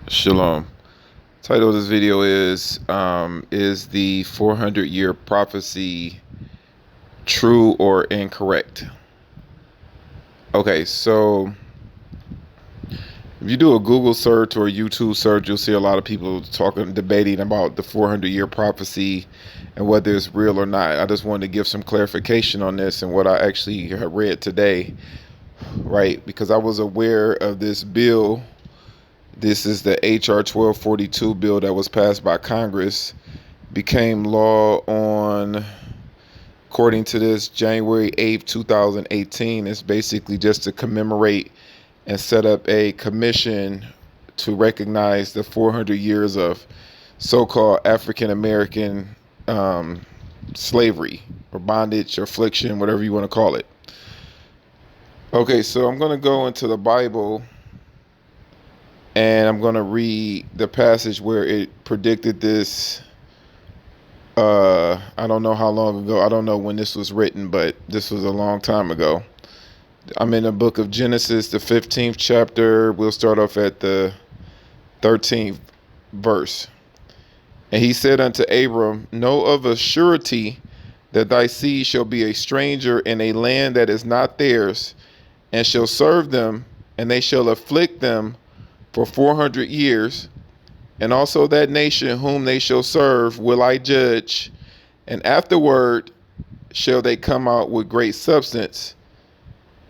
Shalom. Title of this video is the 400-year prophecy true or incorrect? Okay, so if you do a Google search or a YouTube search, you'll see a lot of people debating about the 400-year prophecy and whether it's real or not. I just wanted to give some clarification on this and what I actually have read today, right? Because I was aware of this bill. This is the HR 1242 bill that was passed by Congress, became law on, according to this, January 8th, 2018. It's basically just to commemorate and set up a commission to recognize the 400 years of so-called African American slavery or bondage or affliction, whatever you want to call it. Okay, so I'm going to go into the Bible and I'm going to read the passage where it predicted this. I don't know how long ago. I don't know when this was written, but this was a long time ago. I'm in the book of Genesis, the 15th chapter. We'll start off at the 13th verse. And he said unto Abram, know of a surety that thy seed shall be a stranger in a land that is not theirs, and shall serve them, and they shall afflict them for 400 years, and also that nation whom they shall serve will I judge, and afterward shall they come out with great substance.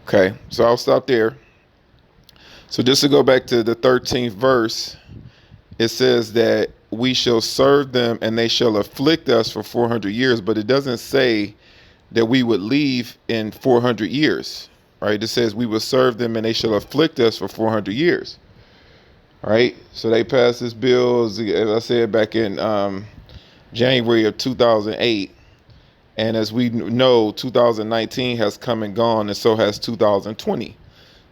Okay, so I'll stop there. So just to go back to the 13th verse, it says that we shall serve them and they shall afflict us for 400 years, but it doesn't say that we would leave in 400 years, right? It says we will serve them and they shall afflict us for 400 years. All right, so they passed this bill, as I said, back in January of 2008. And as we know, 2019 has come and gone, and so has 2020.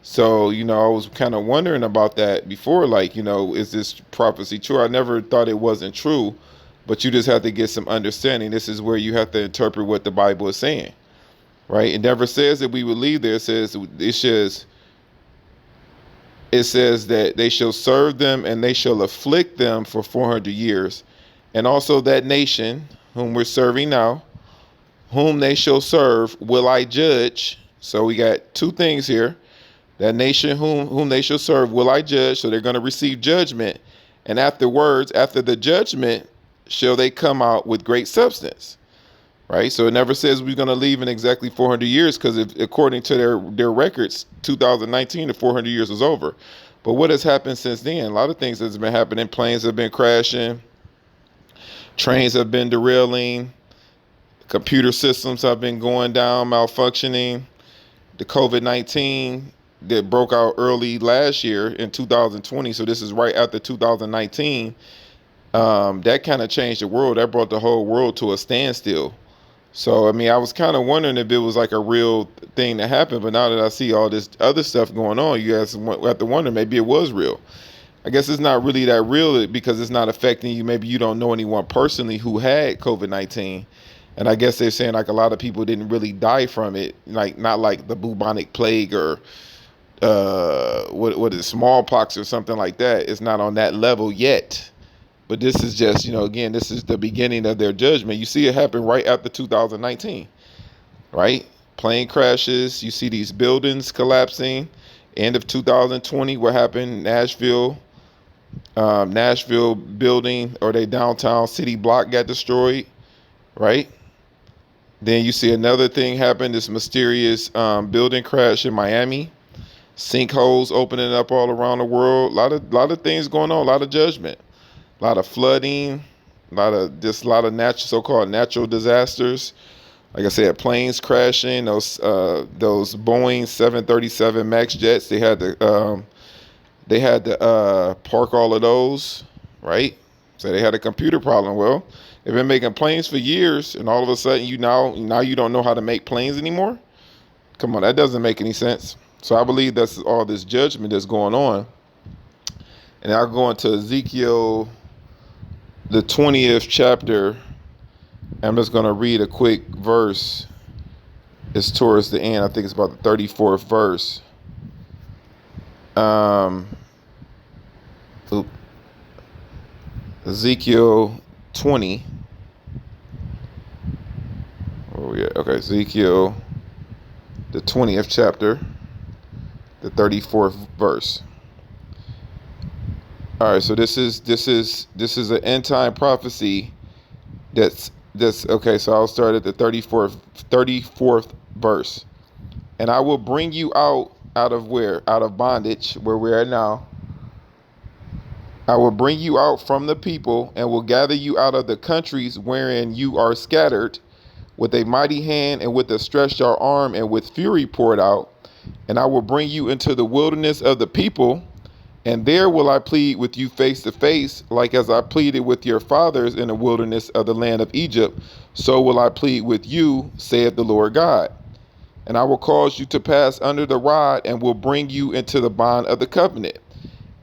So, I was kind of wondering about that before, like, is this prophecy true? I never thought it wasn't true, but you just have to get some understanding. This is where you have to interpret what the Bible is saying, right? It never says that we would leave there. It says that they shall serve them and they shall afflict them for 400 years. And also that nation whom we're serving now, whom they shall serve, will I judge. So we got two things here. That nation whom they shall serve, will I judge. So they're going to receive judgment. And afterwards, after the judgment, shall they come out with great substance. Right? So it never says we're going to leave in exactly 400 years, because according to their records, 2019, the 400 years was over. But what has happened since then? A lot of things has been happening. Planes have been crashing. Trains have been derailing. Computer systems have been going down, malfunctioning. The COVID-19 that broke out early last year in 2020, so this is right after 2019, that kind of changed the world. That brought the whole world to a standstill. So, I was kind of wondering if it was like a real thing that happened, but now that I see all this other stuff going on, you guys have to wonder, maybe it was real. I guess it's not really that real because it's not affecting you. Maybe you don't know anyone personally who had COVID-19. And I guess they're saying like a lot of people didn't really die from it, like not like the bubonic plague or what is it, smallpox or something like that. It's not on that level yet. But this is just, again, this is the beginning of their judgment. You see it happen right after 2019, right? Plane crashes. You see these buildings collapsing. End of 2020, what happened? Nashville building, or their downtown city block got destroyed, right? Then you see another thing happen, this mysterious building crash in Miami. Sinkholes opening up all around the world. A lot of things going on, a lot of judgment. A lot of flooding, a lot of natural, so-called natural disasters. Like I said, planes crashing. Those Boeing 737 Max jets. They had to park all of those, right? So they had a computer problem. Well, they've been making planes for years, and all of a sudden now you don't know how to make planes anymore. Come on, that doesn't make any sense. So I believe that's all this judgment that's going on. And I'll go into Ezekiel, the 20th chapter. I'm just going to read a quick verse. It's towards the end. I think it's about the 34th verse. Ezekiel 20. Oh yeah, okay, Ezekiel, the 20th chapter, the 34th verse. All right, so this is an end time prophecy. That's okay. So I'll start at the 34th verse. And I will bring you out of where? Out of bondage, where we're at now. I will bring you out from the people and will gather you out of the countries wherein you are scattered with a mighty hand and with a stretched out arm and with fury poured out. And I will bring you into the wilderness of the people, and there will I plead with you face to face, like as I pleaded with your fathers in the wilderness of the land of Egypt. So will I plead with you, saith the Lord God. And I will cause you to pass under the rod and will bring you into the bond of the covenant.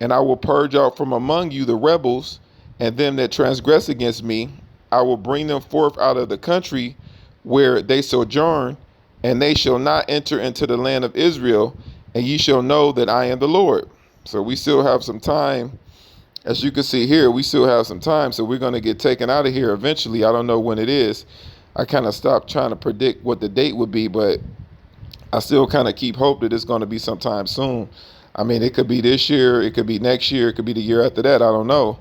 And I will purge out from among you the rebels and them that transgress against me. I will bring them forth out of the country where they sojourn, and they shall not enter into the land of Israel, and ye shall know that I am the Lord. So we still have some time. As you can see here, we still have some time. So we're going to get taken out of here eventually. I don't know when it is. I kind of stopped trying to predict what the date would be, but I still kind of keep hope that it's going to be sometime soon. I mean, it could be this year, it could be next year, it could be the year after that. I don't know.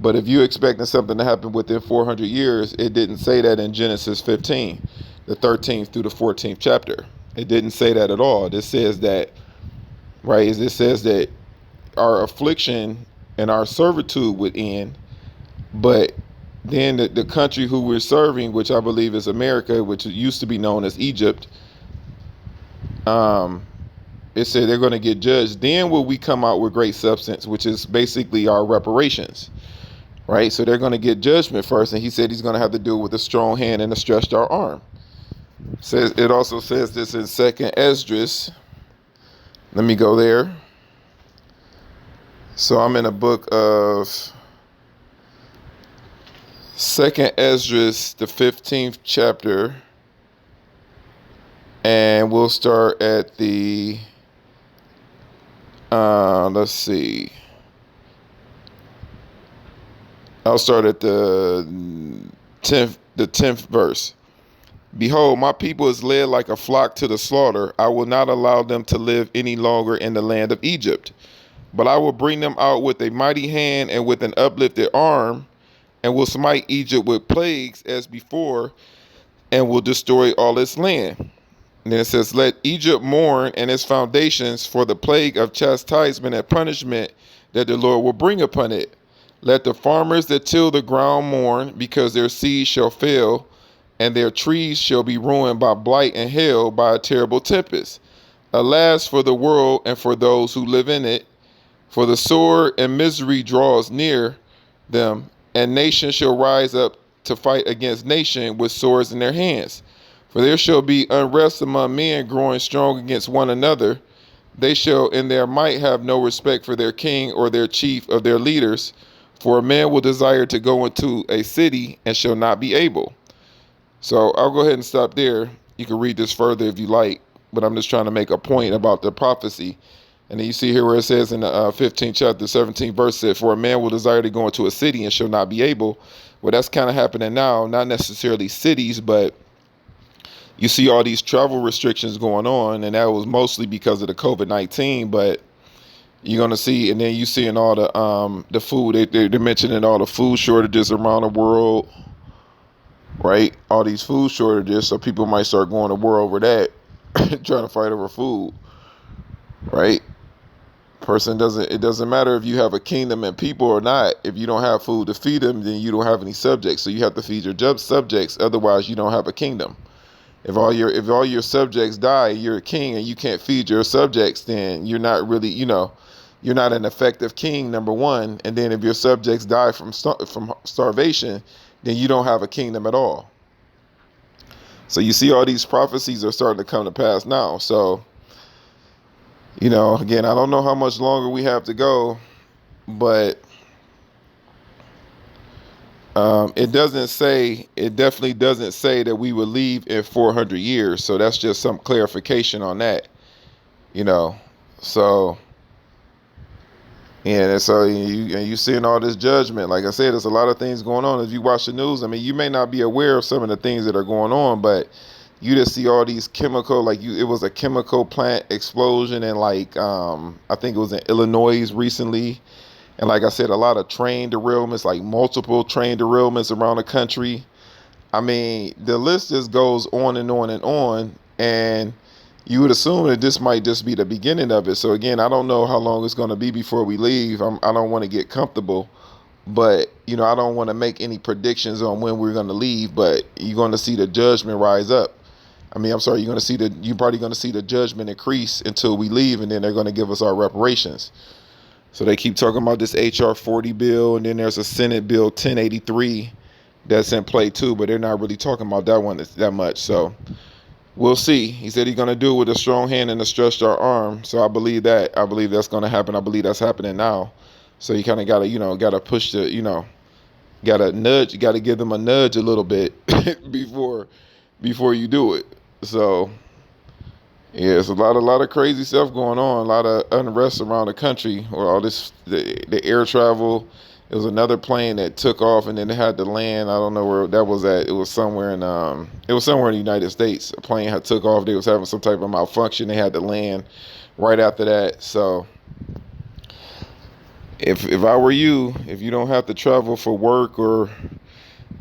But if you're expecting something to happen within 400 years, it didn't say that in Genesis 15, the 13th through the 14th chapter. It didn't say that at all. This says that, right? It says that our affliction and our servitude would end, but then the country who we're serving, which I believe is America, which used to be known as Egypt, it said they're going to get judged. Then will we come out with great substance, which is basically our reparations, right? So they're going to get judgment first, and he said he's going to have to do it with a strong hand and a stretched out arm. It also says this in 2nd Esdras. Let me go there. So I'm in a book of 2nd Esdras, the 15th chapter, and we'll start at the, let's see. I'll start at the 10th verse. Behold, my people is led like a flock to the slaughter. I will not allow them to live any longer in the land of Egypt. But I will bring them out with a mighty hand and with an uplifted arm, and will smite Egypt with plagues as before, and will destroy all its land. And then it says, let Egypt mourn and its foundations for the plague of chastisement and punishment that the Lord will bring upon it. Let the farmers that till the ground mourn, because their seed shall fail, and their trees shall be ruined by blight and hail, by a terrible tempest. Alas for the world and for those who live in it, for the sword and misery draws near them, and nation shall rise up to fight against nation with swords in their hands. For there shall be unrest among men growing strong against one another. They shall in their might have no respect for their king or their chief of their leaders. For a man will desire to go into a city and shall not be able. So I'll go ahead and stop there. You can read this further if you like, but I'm just trying to make a point about the prophecy. And then you see here where it says in the 15th chapter, 17th verse, said, for a man will desire to go into a city and shall not be able. Well, that's kind of happening now, not necessarily cities, but you see all these travel restrictions going on, and that was mostly because of the COVID-19, but you're going to see, and then you see in all the food, they're mentioning all the food shortages around the world, right? All these food shortages, so people might start going to war over that, trying to fight over food, right? It doesn't matter if you have a kingdom and people or not. If you don't have food to feed them, then you don't have any subjects. So you have to feed your subjects. Otherwise, you don't have a kingdom. If all your subjects die, you're a king and you can't feed your subjects, then you're not really, you're not an effective king, number one. And then if your subjects die from starvation, then you don't have a kingdom at all. So you see all these prophecies are starting to come to pass now. So, again, I don't know how much longer we have to go, but it definitely doesn't say that we will leave in 400 years. So that's just some clarification on that, So, And so you seeing all this judgment. Like I said, there's a lot of things going on. If you watch the news, I mean, you may not be aware of some of the things that are going on, but you just see all these chemical, it was a chemical plant explosion, and I think it was in Illinois recently. And like I said, a lot of train derailments, like multiple train derailments around the country. I mean, the list just goes on and on and on. And you would assume that this might just be the beginning of it. So again, I don't know how long it's going to be before we leave. I don't want to get comfortable, but I don't want to make any predictions on when we're going to leave. But you're going to see the judgment rise up. I mean, I'm sorry, you're probably going to see the judgment increase until we leave, and then they're going to give us our reparations. So they keep talking about this HR 40 bill, and then there's a Senate bill 1083 that's in play too, but they're not really talking about that one that much. So we'll see. He said he's going to do it with a strong hand and a stretched out arm. So I believe that. I believe that's going to happen. I believe that's happening now. So you kind of got to, got to push got to nudge. You got to give them a nudge a little bit before you do it. So yeah, it's a lot of crazy stuff going on. A lot of unrest around the country, or all this the air travel. It was another plane that took off and then it had to land. I don't know where that was at. It was somewhere in the United States. A plane had took off. They was having some type of malfunction. They had to land right after that. So if I were you, if you don't have to travel for work or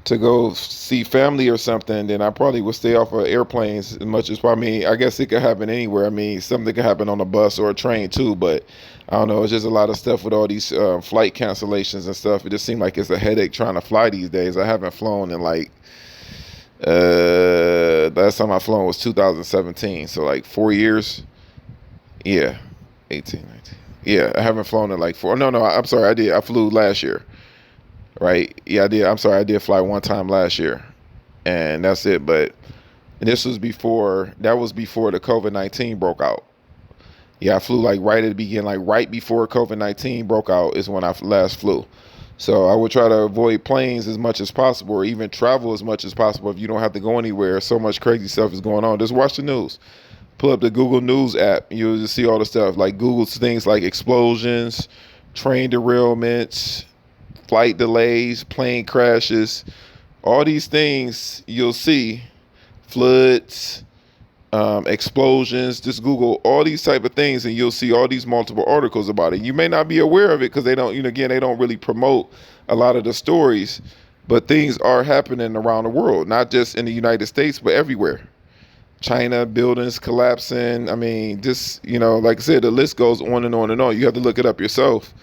to go see family or something, then I probably would stay off of airplanes as much as, I guess it could happen anywhere. I mean, something could happen on a bus or a train too, but I don't know. It's just a lot of stuff with all these flight cancellations and stuff. It just seems like it's a headache trying to fly these days. I haven't flown in last time I flown was 2017. So 4 years. Yeah. 18, 19. Yeah. I haven't flown in 4. No, I'm sorry. I did. I flew last year. Right. Yeah, I did. I'm sorry. I did fly one time last year and that's it. But this was before the COVID-19 broke out. Yeah, I flew right at the beginning, right before COVID-19 broke out is when I last flew. So I would try to avoid planes as much as possible, or even travel as much as possible if you don't have to go anywhere. So much crazy stuff is going on. Just watch the news. Pull up the Google News app. You'll just see all the stuff. Google's things like explosions, train derailments, flight delays, plane crashes. All these things you'll see. Floods. Explosions. Just Google all these type of things and you'll see all these multiple articles about it. You may not be aware of it because they don't, they don't really promote a lot of the stories, but things are happening around the world, not just in the United States, but everywhere. China, buildings collapsing. I mean, just, like I said, the list goes on and on and on. You have to look it up yourself,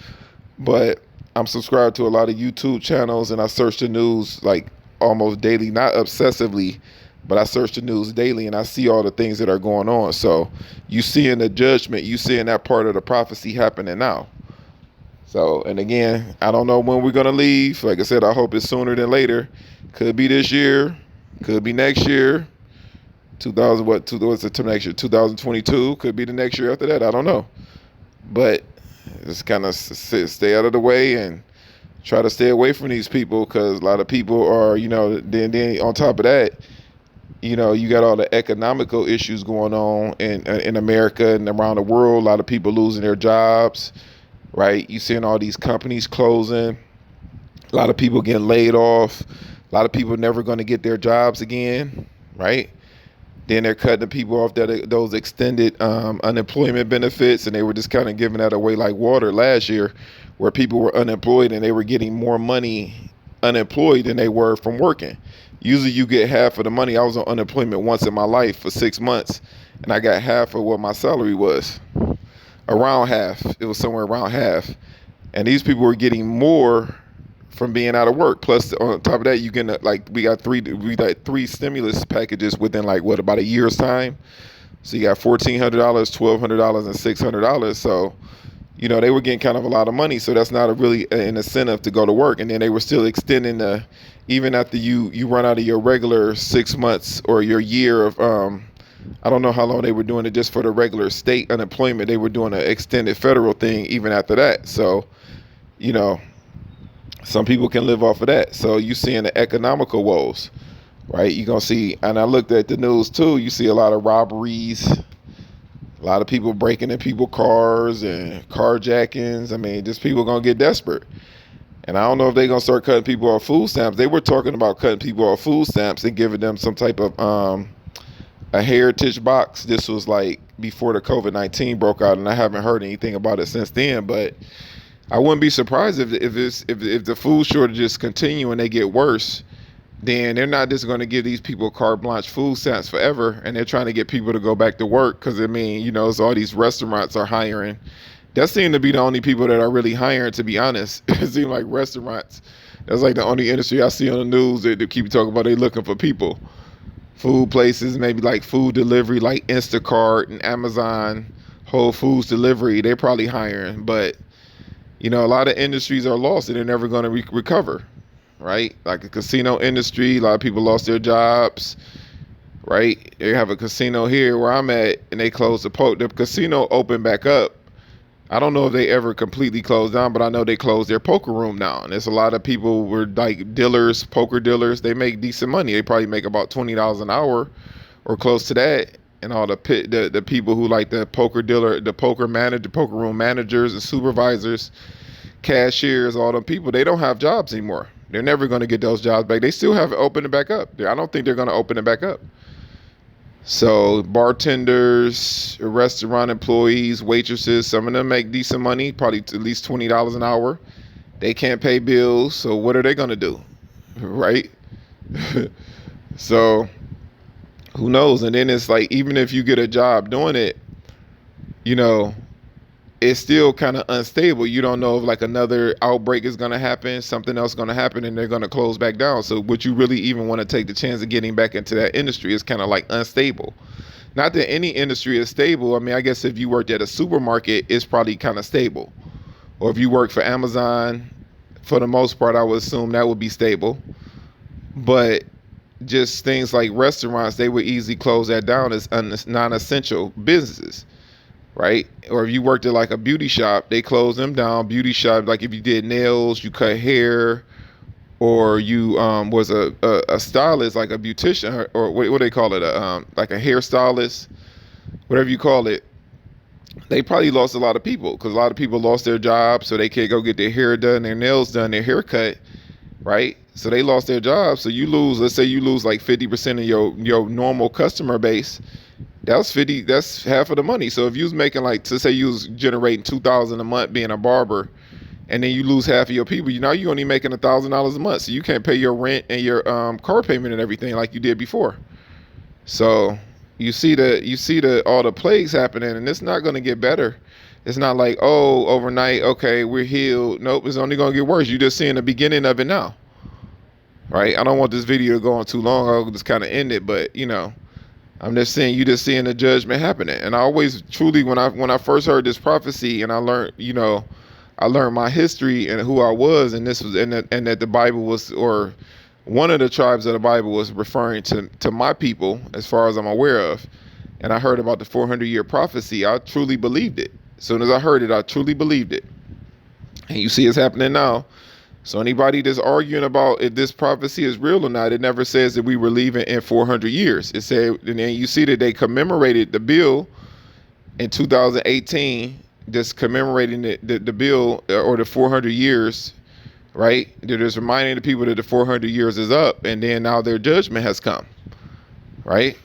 but I'm subscribed to a lot of YouTube channels and I search the news almost daily, not obsessively, but I search the news daily and I see all the things that are going on. So you seeing the judgment, you seeing that part of the prophecy happening now. So, and again, I don't know when we're going to leave. Like I said, I hope it's sooner than later. Could be this year, could be next year. 2022, could be the next year after that. I don't know. But just kind of stay out of the way and try to stay away from these people, because a lot of people are, then on top of that, you got all the economical issues going on in America and around the world. A lot of people losing their jobs, right? You seeing all these companies closing, a lot of people getting laid off, a lot of people never going to get their jobs again, right? Then they're cutting the people off those extended unemployment benefits, and they were just kind of giving that away like water last year, where people were unemployed and they were getting more money unemployed than they were from working. Usually you get half of the money. I was on unemployment once in my life for 6 months, and I got half of what my salary was. Around half. It was somewhere around half. And these people were getting more from being out of work. Plus, on top of that, you get we got three stimulus packages within about a year's time. So you got $1,400, $1,200, and $600. So, they were getting kind of a lot of money. So that's not really an incentive to go to work. And then they were still extending even after you run out of your regular 6 months or your year of, I don't know how long they were doing it just for the regular state unemployment. They were doing an extended federal thing even after that. So, some people can live off of that. So you seeing the economical woes, right? You're going to see, and I looked at the news too, you see a lot of robberies, A lot of people breaking in people's cars and carjackings. I mean, just people gonna get desperate. And I don't know if they're gonna start cutting people off food stamps. They were talking about cutting people off food stamps and giving them some type of a heritage box. This was like before the COVID-19 broke out, and I haven't heard anything about it since then. But I wouldn't be surprised if the food shortages continue and they get worse. Then they're not just going to give these people carte blanche food stamps forever, and they're trying to get people to go back to work. Because I mean, you know, it's all these restaurants are hiring. That seem to be the only people that are really hiring, to be honest. It seems like restaurants. That's like the only industry I see on the news that keep talking about they looking for people. Food places, maybe like food delivery, like Instacart and Amazon, Whole Foods delivery, they're probably hiring. But, you know, a lot of industries are lost and they're never going to recover, right? Like the casino industry, a lot of people lost their jobs, right? They have a casino here where I'm at and they closed the casino opened back up. I don't know if they ever completely closed down, but I know they closed their poker room down. There's a lot of people were like dealers, poker dealers. They make decent money. They probably make about $20 an hour or close to that. And all the people who like the poker dealer, the poker room managers and supervisors, cashiers, all them people, they don't have jobs anymore. They're never going to get those jobs back. They still haven't opened it back up. I don't think they're going to open it back up. So bartenders, restaurant employees, waitresses, some of them make decent money, probably at least $20 an hour. They can't pay bills, so what are they going to do? Right? So who knows? And then it's like, even if you get a job doing it, you know, it's still kind of unstable. You don't know if like another outbreak is going to happen, something else going to happen, and they're going to close back down. So would you really even want to take the chance of getting back into that industry? It's kind of like unstable. Not that any industry is stable. I mean, I guess if you worked at a supermarket, it's probably kind of stable. Or if you work for Amazon, for the most part, I would assume that would be stable. But just things like restaurants, they would easily close that down as non-essential businesses. Right? Or if you worked at like a beauty shop, they close them down. Beauty shop, like if you did nails, you cut hair, or you was a stylist, like a beautician, or what do they call it? Like a hairstylist, whatever you call it. They probably lost a lot of people because a lot of people lost their jobs, so they can't go get their hair done, their nails done, their hair cut, right? So they lost their jobs. So you lose, let's say you lose like 50% of your normal customer base. That's half of the money. So if you was making like, to say you was generating $2,000 a month being a barber, and then you lose half of your people, you're only making $1,000 a month. So you can't pay your rent and your car payment and everything like you did before. So you see all the plagues happening, and it's not going to get better. It's not like, oh, overnight, okay, we're healed. Nope, it's only going to get worse. You're just seeing the beginning of it now, right? I don't want this video going too long. I'll just kind of end it, but you know, I'm just saying, you just seeing the judgment happening. And I always truly, when I first heard this prophecy and I learned, you know, I learned my history and who I was, and this was, and that the Bible was, or one of the tribes of the Bible was referring to my people, as far as I'm aware of. And I heard about the 400-year prophecy. I truly believed it. As soon as I heard it, I truly believed it. And you see it's happening now. So anybody that's arguing about if this prophecy is real or not, it never says that we were leaving in 400 years. It said, and then you see that they commemorated the bill in 2018, just commemorating the bill or the 400 years, right? They're just reminding the people that the 400 years is up, and then now their judgment has come, right?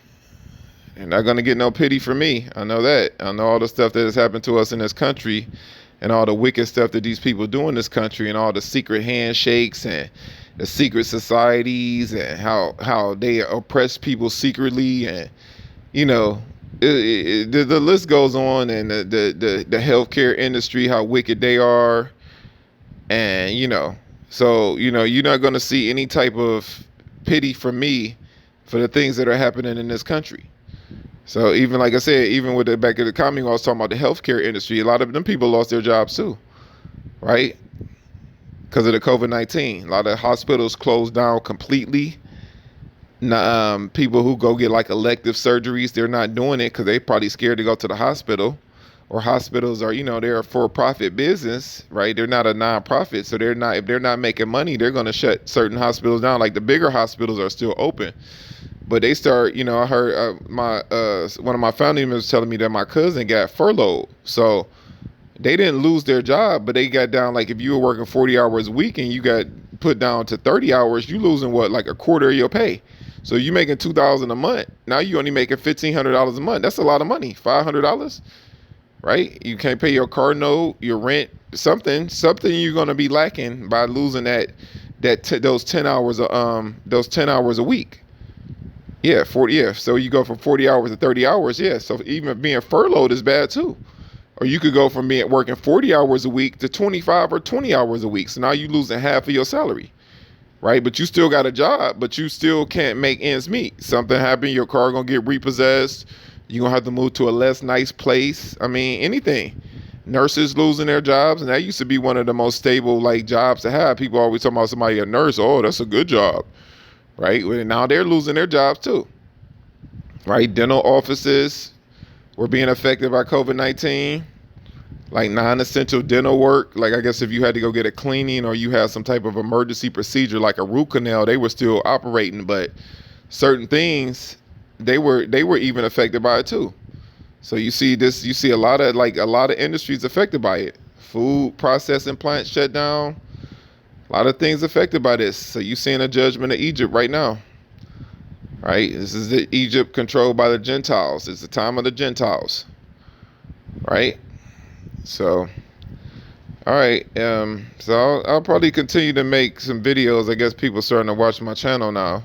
They're not going to get no pity from me. I know that. I know all the stuff that has happened to us in this country, and all the wicked stuff that these people do in this country, and all the secret handshakes and the secret societies, and how they oppress people secretly, and you know, the list goes on, and the healthcare industry, how wicked they are, and you know, so you know, you're not going to see any type of pity from me for the things that are happening in this country. So even like I said, even with the back of the comment, I was talking about the healthcare industry. A lot of them people lost their jobs too, right? Because of the COVID-19. A lot of hospitals closed down completely. People who go get like elective surgeries, they're not doing it because they're probably scared to go to the hospital. Or hospitals are, you know, they're a for-profit business, right? They're not a non-profit, so if they're not making money, they're going to shut certain hospitals down. Like the bigger hospitals are still open. But they start, I heard my one of my family members telling me that my cousin got furloughed. So they didn't lose their job, but they got down, like if you were working 40 hours a week and you got put down to 30 hours, you losing what, like a quarter of your pay. So you making $2,000 a month. Now you only making $1,500 a month. That's a lot of money. $500, right? You can't pay your car note, your rent, something you're gonna be lacking by losing those 10 hours a week. Yeah, 40. Yeah, so you go from 40 hours to 30 hours. Yeah, so even being furloughed is bad too. Or you could go from being working 40 hours a week to 25 or 20 hours a week. So now you're losing half of your salary, right? But you still got a job, but you still can't make ends meet. Something happened, your car gonna get repossessed. You're gonna have to move to a less nice place. I mean, anything. Nurses losing their jobs, and that used to be one of the most stable like jobs to have. People always talking about somebody a nurse. Oh, that's a good job, right? Well, now they're losing their jobs too, right? Dental offices were being affected by COVID-19. Like non-essential dental work, like I guess if you had to go get a cleaning or you had some type of emergency procedure like a root canal, they were still operating, but certain things they were even affected by it too. So you see a lot of industries affected by it. Food processing plants shut down. A lot of things affected by this. So you seeing a judgment of Egypt right now. Right? This is Egypt controlled by the Gentiles. It's the time of the Gentiles. Right? So, all right. So I'll probably continue to make some videos. I guess people starting to watch my channel now.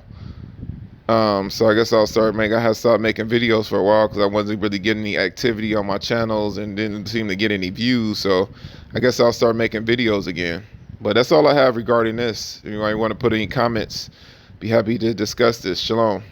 So I guess I had to start making videos for a while because I wasn't really getting any activity on my channels and didn't seem to get any views. So I guess I'll start making videos again. But that's all I have regarding this. If you want to put any comments, be happy to discuss this. Shalom.